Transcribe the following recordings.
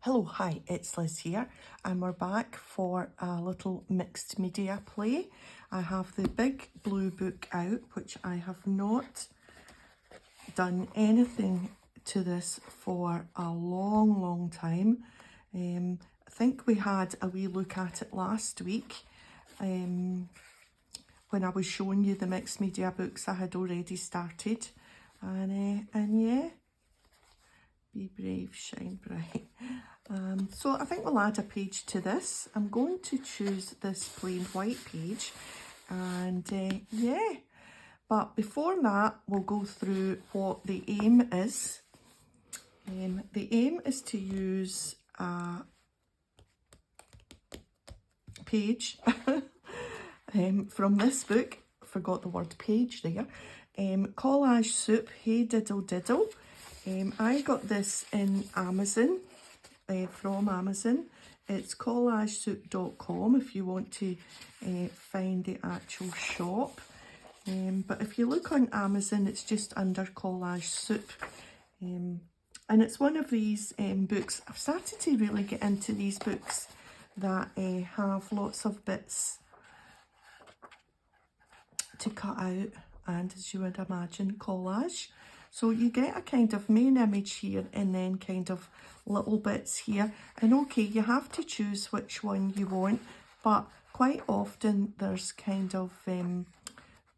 Hello, hi, it's Liz here, and we're back for a little mixed media play. I have the big blue book out, which I have not done anything to this for a long time. I think we had a wee look at it last week when I was showing you the mixed media books I had already started, and yeah, be brave, shine bright. So I think we'll add a page to this. I'm going to choose this plain white page, and yeah, but before that we'll go through what the aim is. The aim is to use a page from this book. Forgot the word page there. Collage Soup, Hey Diddle Diddle. I got this in Amazon. From Amazon. It's collagesoup.com if you want to find the actual shop. But if you look on Amazon, it's just under Collage Soup. And it's one of these books. I've started to really get into these books that have lots of bits to cut out, and as you would imagine, collage. So you get a kind of main image here and then kind of little bits here. And okay, you have to choose which one you want, but quite often there's kind of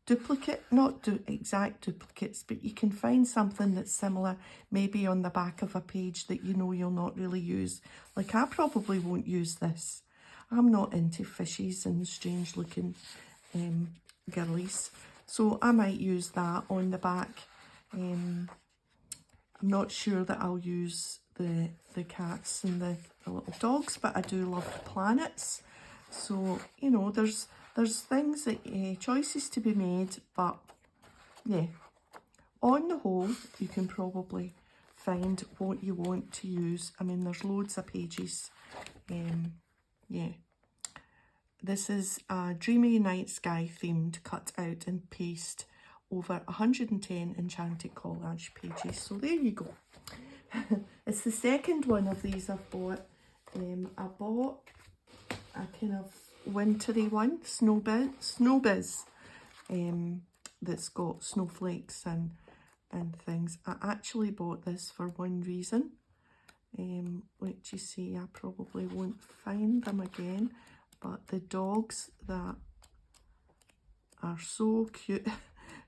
duplicate, not exact duplicates, but you can find something that's similar maybe on the back of a page that you know you'll not really use. Like I probably won't use this. I'm not into fishies and strange looking girlies. So I might use that on the back. I'm not sure that I'll use the cats and the little dogs, but I do love the planets. So, you know, there's things that choices to be made, but yeah, on the whole, you can probably find what you want to use. I mean, there's loads of pages. Yeah. This is a dreamy night sky themed cut out and paste over 110 enchanted collage pages. So there you go. It's the second one of these I've bought. I bought a kind of wintry one, Snowbiz, that's got snowflakes and things. I actually bought this for one reason, which you see I probably won't find them again, but the dogs that are so cute.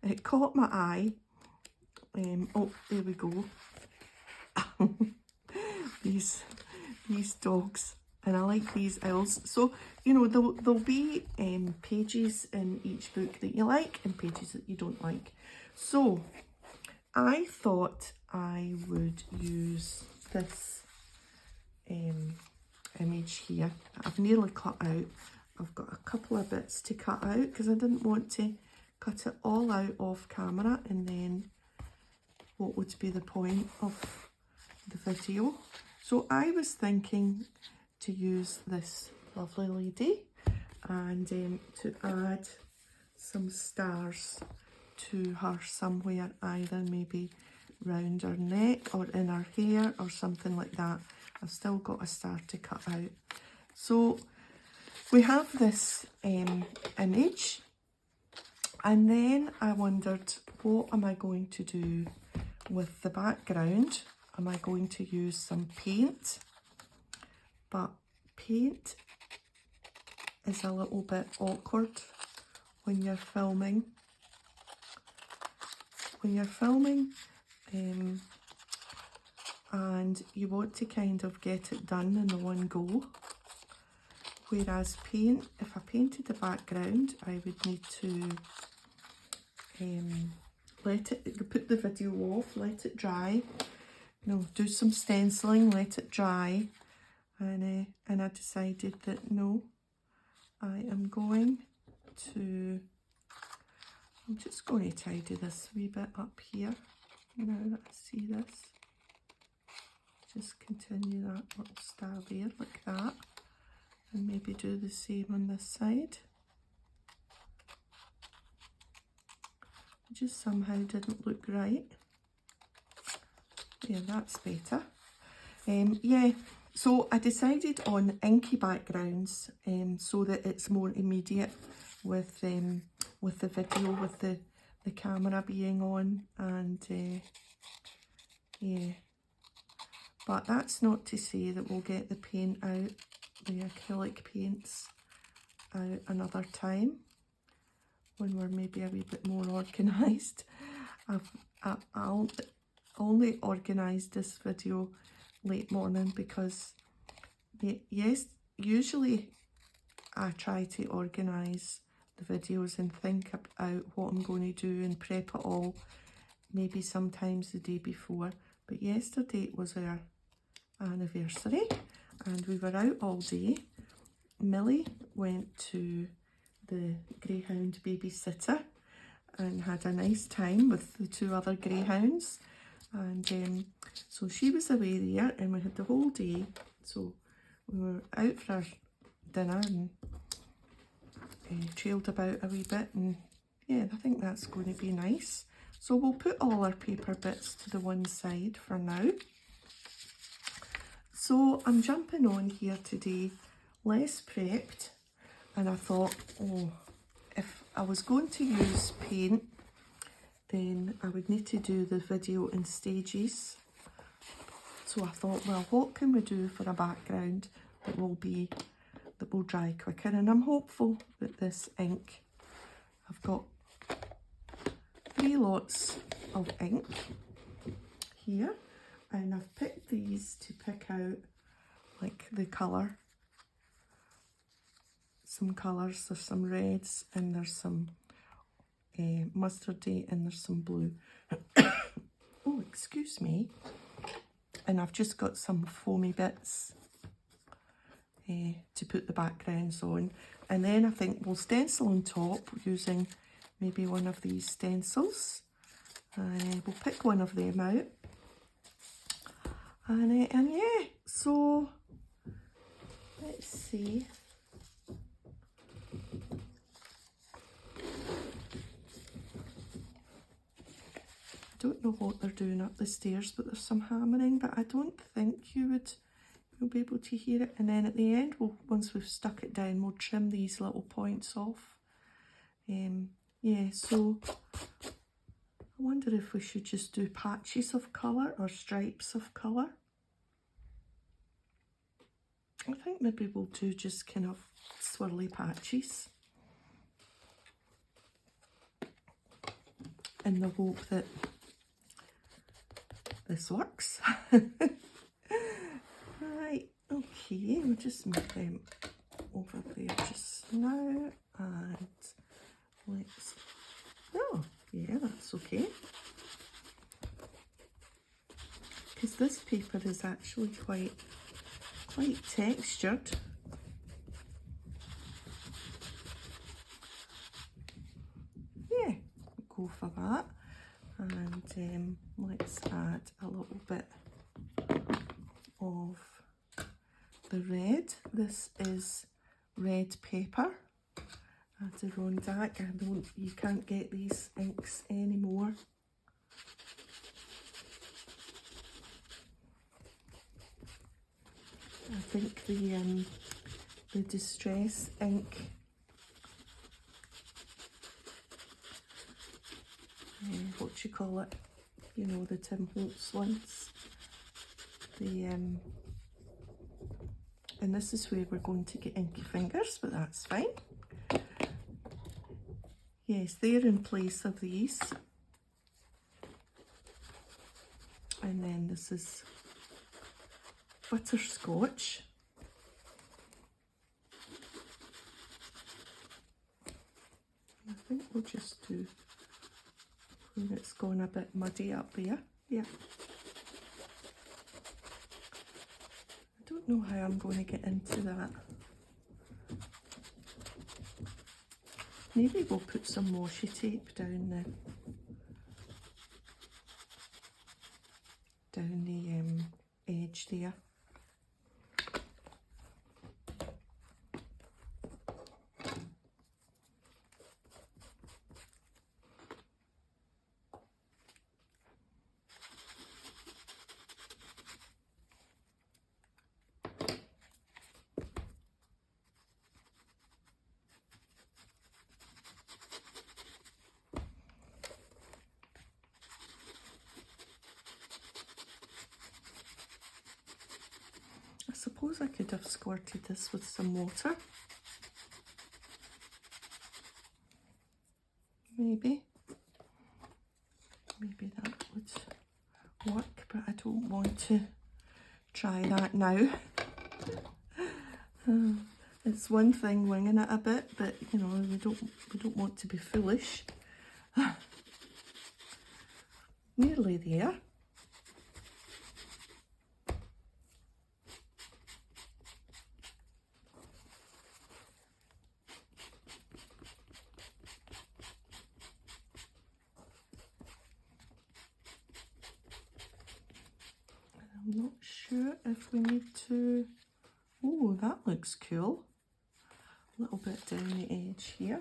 It caught my eye. Oh, there we go. these dogs, and I like these owls. So, you know, there'll be pages in each book that you like and pages that you don't like. So, I thought I would use this image here. I've nearly cut out. I've got a couple of bits to cut out because I didn't want to cut it all out off camera, and then what would be the point of the video? So I was thinking to use this lovely lady and to add some stars to her somewhere, either maybe round her neck or in her hair or something like that. I've still got a star to cut out. So we have this image. And then I wondered, what am I going to do with the background? Am I going to use some paint? But paint is a little bit awkward when you're filming. When you're filming and you want to kind of get it done in the one go. Whereas paint, if I painted the background, I would need to put the video off, let it dry, do some stenciling, let it dry, and I decided that no, I'm just going to tidy this wee bit up here. Now that I see this, just continue that little star there like that, and maybe do the same on this side. Just somehow didn't look right. Yeah, that's better. Yeah, So I decided on inky backgrounds so that it's more immediate with the video, with the camera being on, and yeah. But that's not to say that we'll get the paint out, the acrylic paints out another time when we're maybe a wee bit more organised. I'll only organised this video late morning because, yes, usually I try to organise the videos and think out what I'm going to do and prep it all, maybe sometimes the day before. But yesterday was our anniversary and we were out all day. Millie went to the greyhound babysitter and had a nice time with the 2 other greyhounds, and so she was away there and we had the whole day. So we were out for our dinner and trailed about a wee bit, and yeah, I think that's going to be nice. So we'll put all our paper bits to the one side for now. So I'm jumping on here today, less prepped, and I thought, oh, if I was going to use paint, then I would need to do the video in stages. So I thought, well, what can we do for a background that will dry quicker? And I'm hopeful that this ink, I've got 3 lots of ink here, and I've picked these to pick out like the colour. Some colours, there's some reds and there's some mustardy and there's some blue. Oh, excuse me. And I've just got some foamy bits to put the backgrounds on. And then I think we'll stencil on top using maybe one of these stencils. We'll pick one of them out. And yeah, so let's see. I don't know what they're doing up the stairs, but there's some hammering, but I don't think you'll be able to hear it. And then at the end, once we've stuck it down, we'll trim these little points off. Yeah, so I wonder if we should just do patches of colour or stripes of colour. I think maybe we'll do just kind of swirly patches, in the hope that this works. Right, okay, we'll just move them over there just now, and let's, oh yeah, that's okay, because this paper is actually quite textured. Yeah, we'll go for that. And let's add a little bit of the red. This is red pepper, Adirondack. You can't get these inks anymore. I think the Distress ink, what do you call it? You know, the Tim Holtz ones. And this is where we're going to get inky fingers, but that's fine. Yes, they're in place of these. And then this is butterscotch. I think we'll just do when it's gone a bit muddy up there. Yeah. I don't know how I'm going to get into that. Maybe we'll put some washi tape down the edge there. suppose I could have squirted this with some water. Maybe that would work, but I don't want to try that now. It's one thing winging it a bit, but you know, we don't want to be foolish. Nearly there. I'm not sure if we need to... Oh, that looks cool. A little bit down the edge here.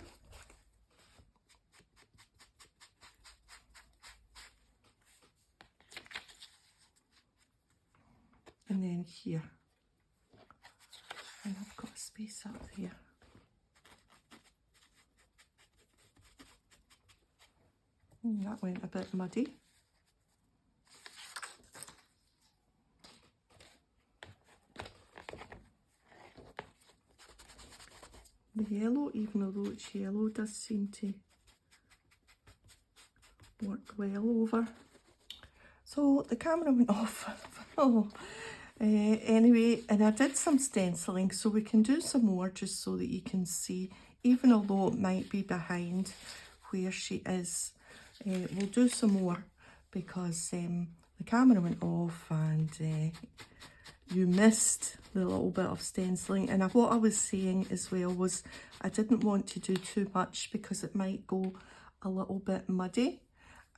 And then here. And I've got a space up there. That went a bit muddy. The yellow, even though it's yellow, does seem to work well over. So the camera went off. Anyway, and I did some stenciling, so we can do some more just so that you can see, even although it might be behind where she is. We'll do some more because the camera went off and you missed the little bit of stenciling. And what I was saying as well was I didn't want to do too much because it might go a little bit muddy.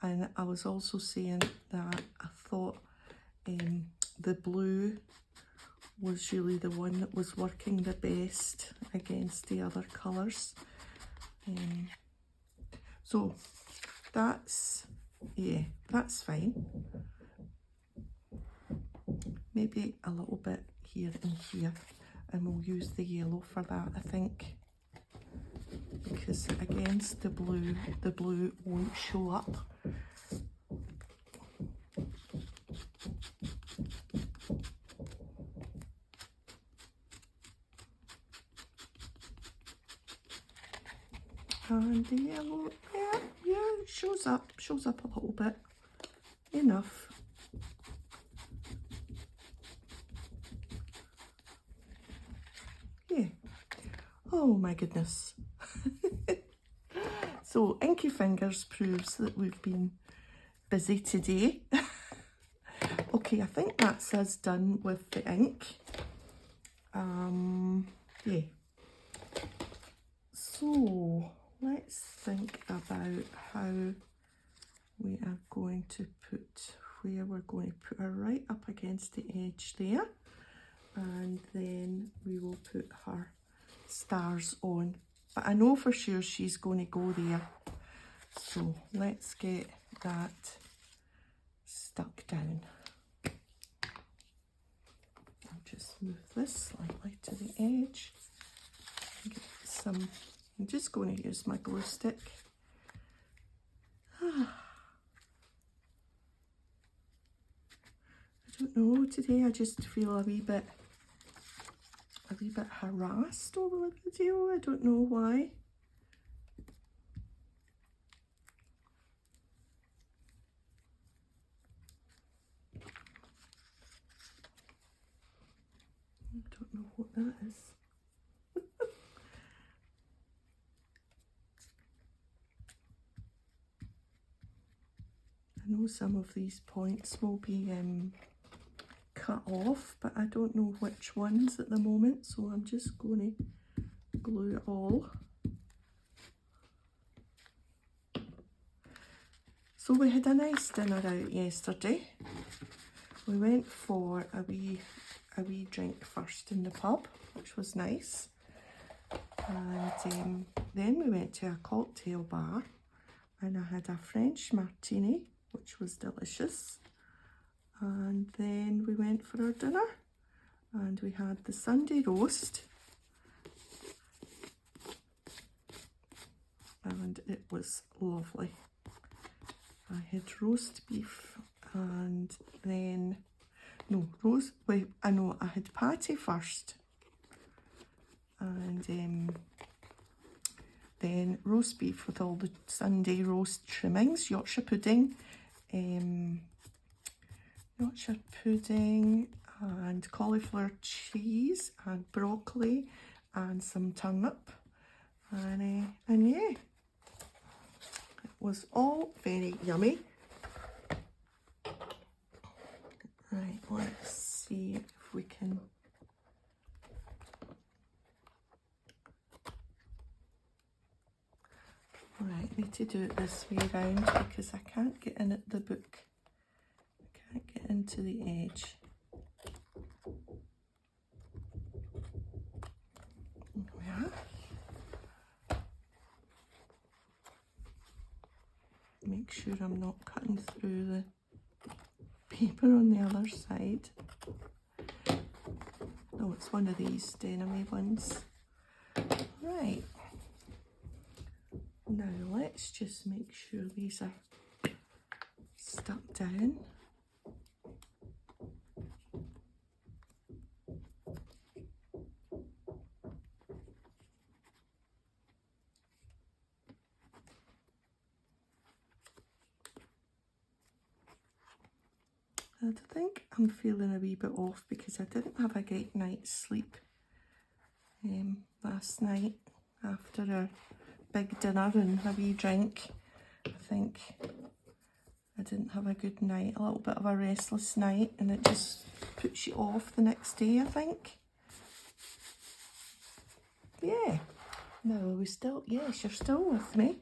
And I was also saying that I thought the blue was really the one that was working the best against the other colours. So that's, yeah, that's fine. Maybe a little bit here and here, and we'll use the yellow for that, I think, because against the blue won't show up. And the yellow, yeah, it shows up a little bit, enough. Yeah. Oh my goodness. So Inky Fingers proves that we've been busy today. Okay, I think that's us done with the ink. Yeah. So let's think about how we are going to put, where we're going to put her right up against the edge there. And then we will put her stars on. But I know for sure she's going to go there. So let's get that stuck down. I'll just move this slightly to the edge. Get some, I'm just going to use my glue stick. I don't know, today I just feel a wee bit harassed over the video. I don't know why. I don't know what that is. I know some of these points will be cut off, but I don't know which ones at the moment, so I'm just going to glue it all. So we had a nice dinner out yesterday. We went for a wee drink first in the pub, which was nice, and then we went to a cocktail bar and I had a French martini, which was delicious. And then we went for our dinner and we had the Sunday roast, and it was lovely. I had roast beef, and then no, roast, wait, I know, I had patty first. And then roast beef with all the Sunday roast trimmings, Yorkshire pudding, and cauliflower cheese and broccoli and some turnip. And yeah, it was all very yummy. Right, let's see if we can... Right, I need to do it this way round because I can't get in at the book. I can't get into the edge. There we are. Make sure I'm not cutting through the paper on the other side. No, it's one of these denim ones. Right. Now let's just make sure these are stuck down. I think I'm feeling a wee bit off because I didn't have a great night's sleep last night after a big dinner and a wee drink. I think I didn't have a good night, a little bit of a restless night, and it just puts you off the next day, I think. Yeah. No, are we still? Yes, you're still with me.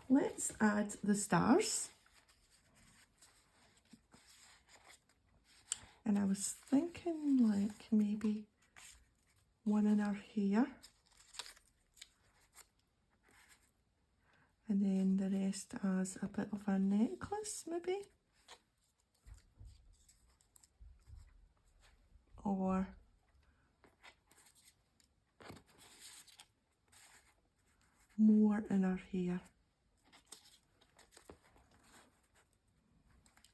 Let's add the stars. And I was thinking like maybe one in her hair. And then the rest as a bit of a necklace maybe. Or more in her hair.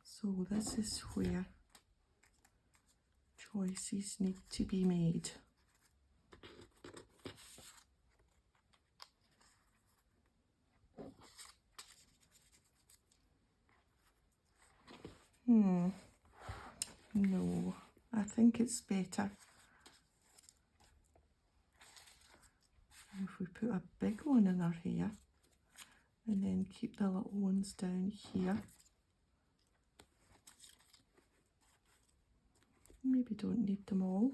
So this is where choices need to be made. No, I think it's better if we put a big one in our hair and then keep the little ones down here. Maybe don't need them all.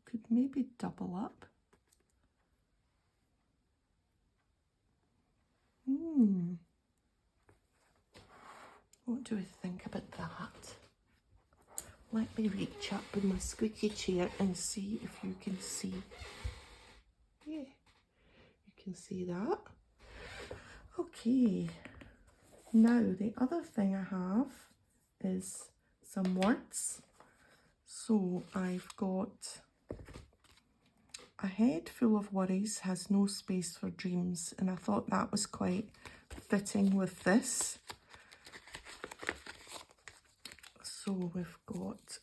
Could maybe double up. What do I think about that? Let me reach up with my squeaky chair and see if you can see. Yeah, you can see that. Okay, now the other thing I have is some words. So I've got a head full of worries has no space for dreams, and I thought that was quite fitting with this. So we've got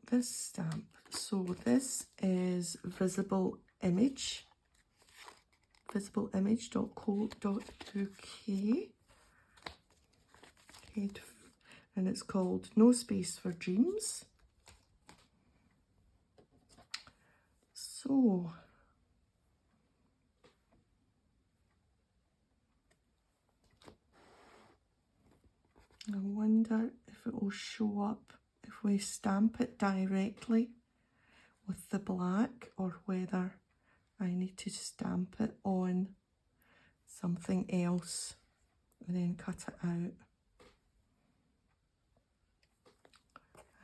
this stamp. So this is Visible Image, visibleimage.co.uk, and it's called No Space for Dreams. So I wonder if it will show up if we stamp it directly with the black, or whether I need to stamp it on something else and then cut it out.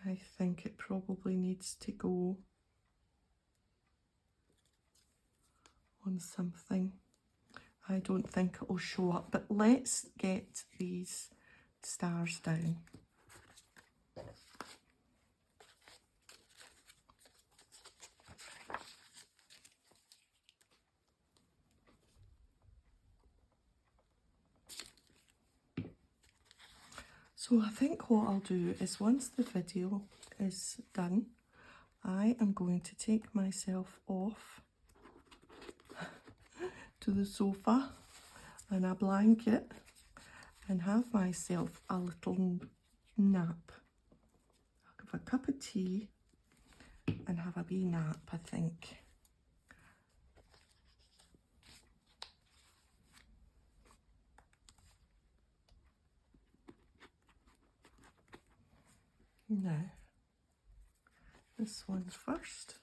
I think it probably needs to go on something. I don't think it will show up, but let's get these stars down. So I think what I'll do is once the video is done, I am going to take myself off to the sofa and a blanket and have myself a little nap. I'll have a cup of tea and have a wee nap, I think. Now, this one first.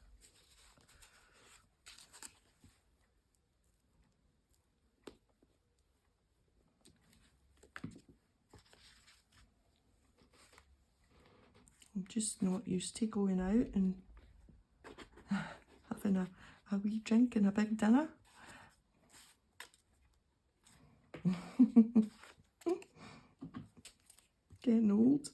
I'm just not used to going out and having a wee drink and a big dinner. Getting old.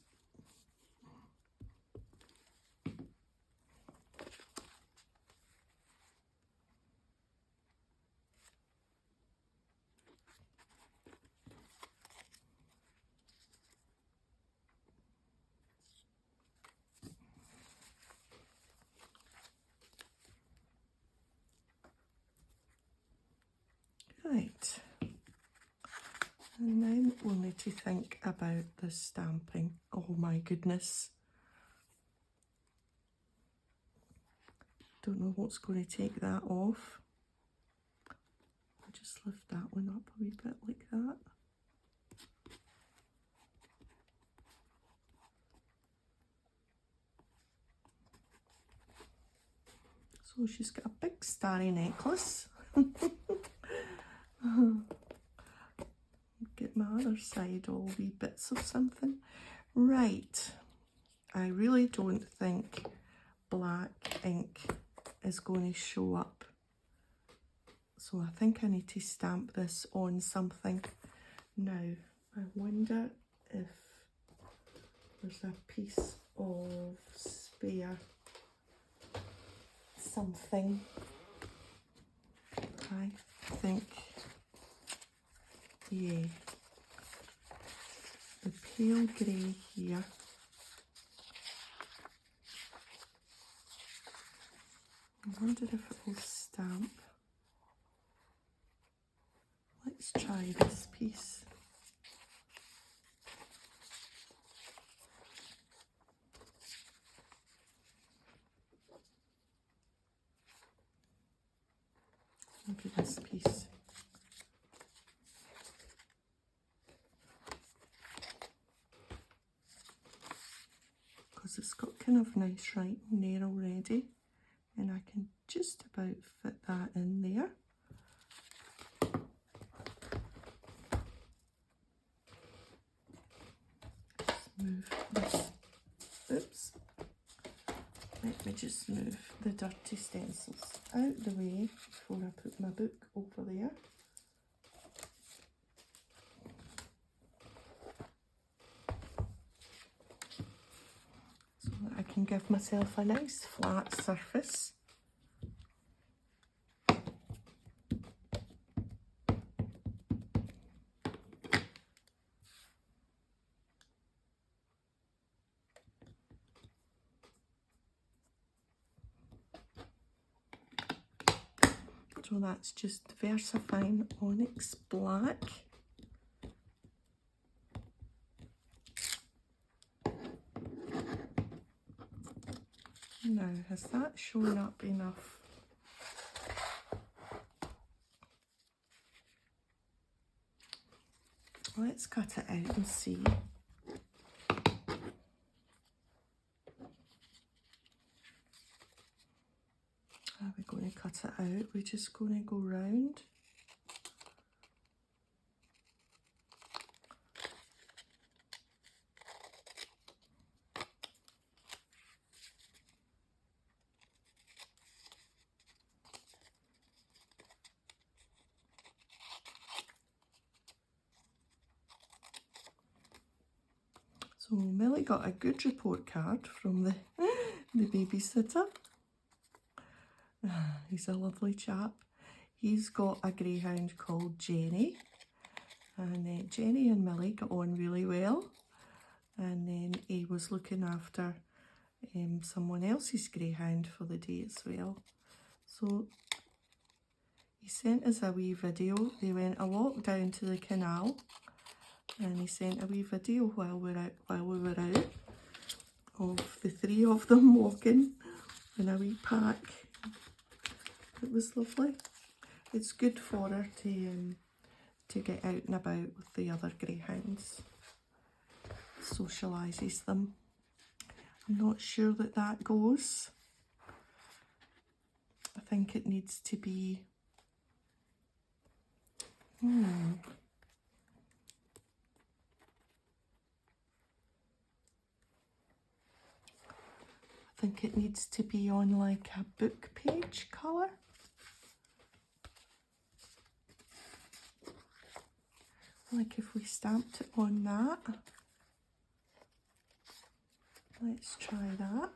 Right, and then we'll need to think about the stamping. Oh my goodness. Don't know what's going to take that off. I'll just lift that one up a wee bit like that. So she's got a big starry necklace. Get my other side all wee bits of something. Right, I really don't think black ink is going to show up. So I think I need to stamp this on something. Now, I wonder if there's a piece of spare something. I think, yeah, the pale grey here. I wonder if it will stamp. Let's try this piece. Look at this piece. Because it's got kind of nice writing there already, and I can just about fit that in there. Just move this. Oops. Let me just move the dirty stencils out the way before I put my book over there. So that I can give myself a nice flat surface. So that's just VersaFine Onyx Black. Now, has that shown up enough? Let's cut it out and see. How are we going to cut it out? We're just going to go round. So Millie got a good report card from the babysitter. He's a lovely chap. He's got a greyhound called Jenny, and Jenny and Millie got on really well. and then he was looking after someone else's greyhound for the day as well. So he sent us a wee video. They went a walk down to the canal, and he sent a wee video while we were out of the three of them walking in a wee pack. It was lovely. It's good for her to get out and about with the other greyhounds. Socialises them. I'm not sure that goes. I think it needs to be I think it needs to be on like a book page colour. Like if we stamped it on that. Let's try that.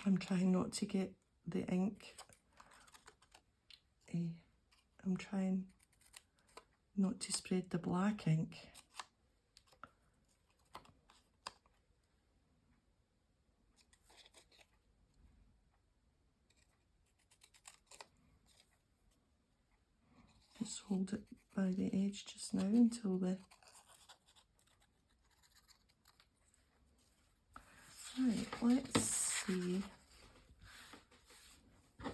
I'm trying not to get the ink. I'm trying not to spread the black ink. Just hold it by the edge just now until the... Right, let's see. I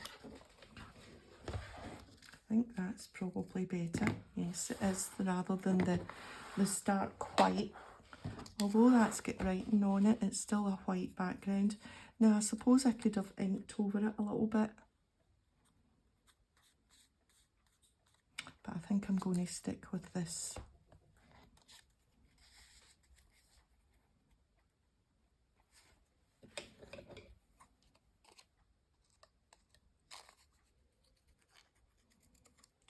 think that's probably better. Yes, it is, rather than the stark white. Although that's got writing on it, it's still a white background. Now, I suppose I could have inked over it a little bit. But I think I'm going to stick with this.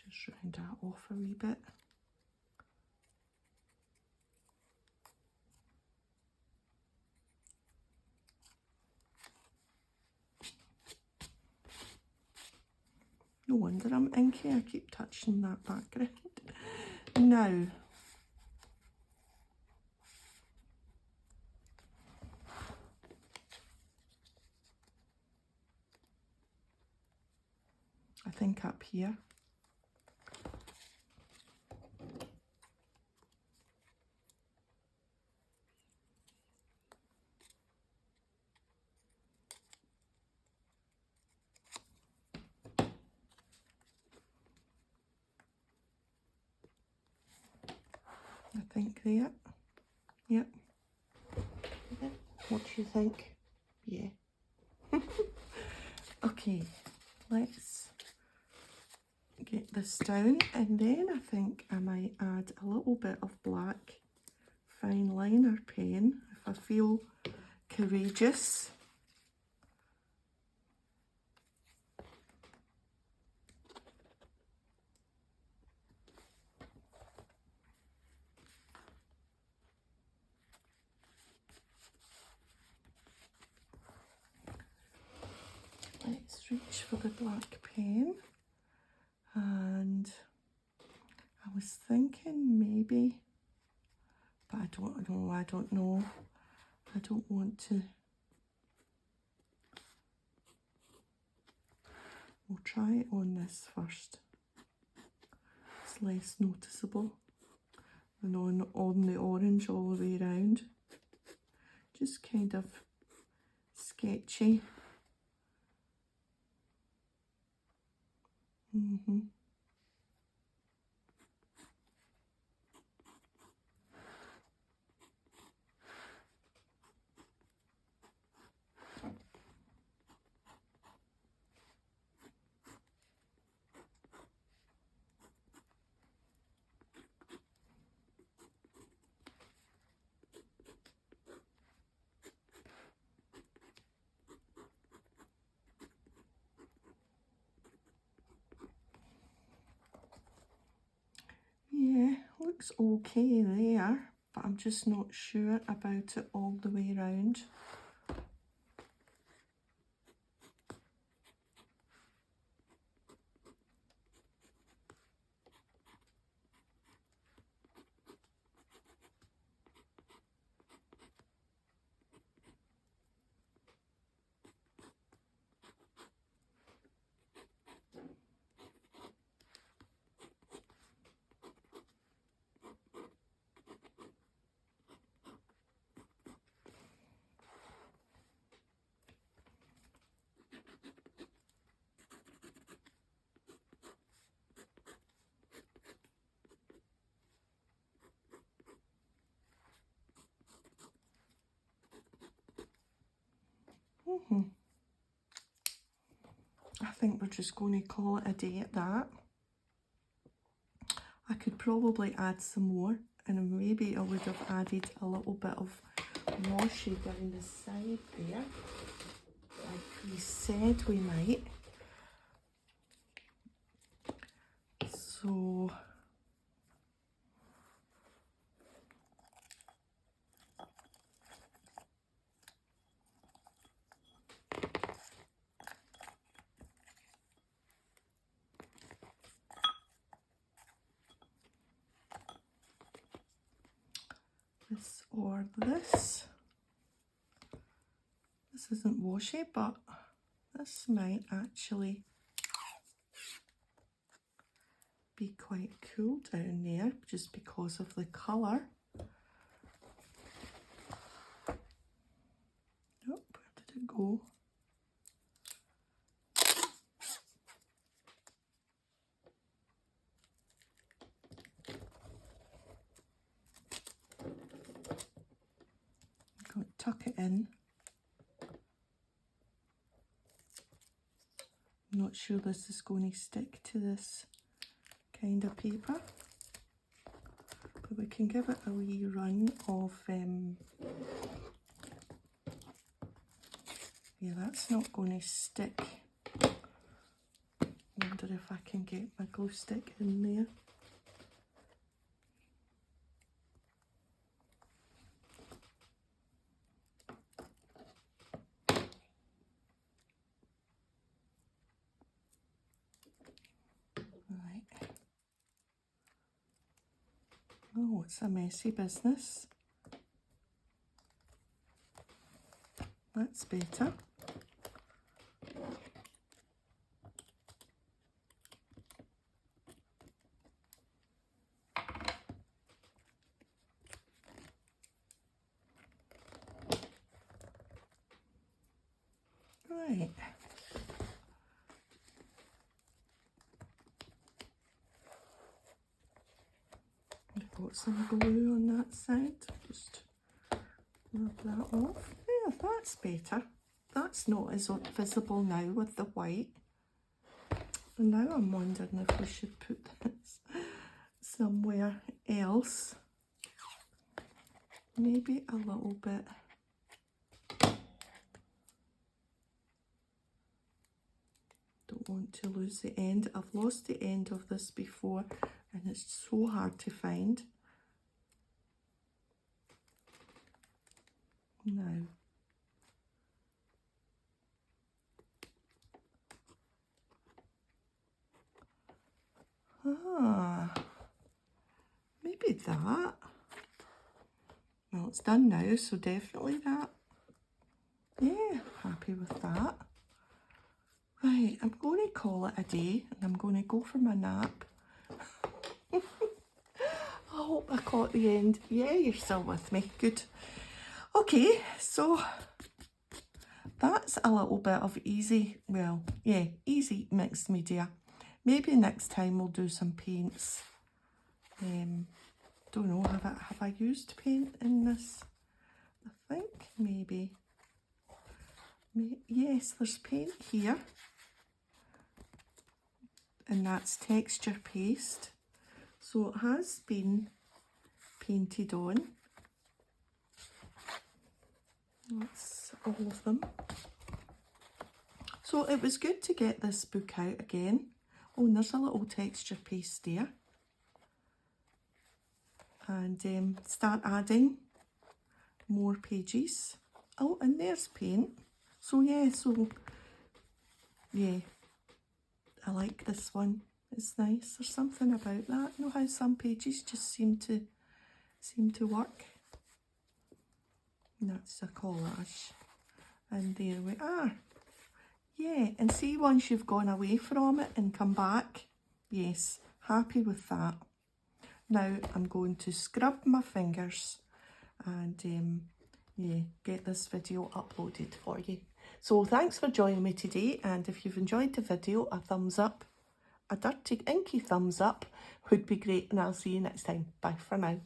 Just round that off a wee bit. No wonder I'm inky, I keep touching that background. Now, I think up here, I think there, yep. What do you think? Yeah. Okay, let's get this down, and then I think I might add a little bit of black fine liner pen if I feel courageous. Let's reach for the black pen, and I was thinking maybe, but I don't know, I don't want to. We'll try it on this first. It's less noticeable than on the orange all the way around. Just kind of sketchy. Mm-hmm. Yeah, looks okay there, but I'm just not sure about it all the way around. I think we're just going to call it a day at that. I could probably add some more, and maybe I would have added a little bit of washi down the side there, like we said we might. So this or this. This isn't washi, but this might actually be quite cool down there just because of the colour. Oh, where did it go? I'm going to tuck it in. I'm not sure this is going to stick to this kind of paper, but we can give it a wee run of yeah, that's not going to stick. Wonder if I can get my glue stick in there. Right. Oh, it's a messy business. That's better. Right. I've got some glue on that side. Just rub that off. Yeah, that's better. That's not as visible now with the white. And now I'm wondering if we should put this somewhere else. Maybe a little bit. Don't want to lose the end. I've lost the end of this before and it's so hard to find. Now. Ah, maybe that. Well, it's done now, so definitely that. Yeah, happy with that. Right, I'm going to call it a day and I'm going to go for my nap. I hope I caught the end. Yeah, you're still with me. Good. Okay, so that's a little bit of easy, well, yeah, easy mixed media. maybe next time we'll do some paints. Don't know, have I used paint in this? I think maybe. Yes, there's paint here. And that's texture paste. So it has been painted on. That's all of them. So it was good to get this book out again. Oh, and there's a little texture paste there. And start adding more pages. Oh, and there's paint. So yeah, I like this one. It's nice. There's something about that. You know how some pages just seem to work. And that's a collage. And there we are. Yeah, and see, once you've gone away from it and come back, yes, happy with that. Now I'm going to scrub my fingers and yeah, get this video uploaded for you. So thanks for joining me today, and if you've enjoyed the video, a thumbs up, a dirty inky thumbs up would be great, and I'll see you next time. Bye for now.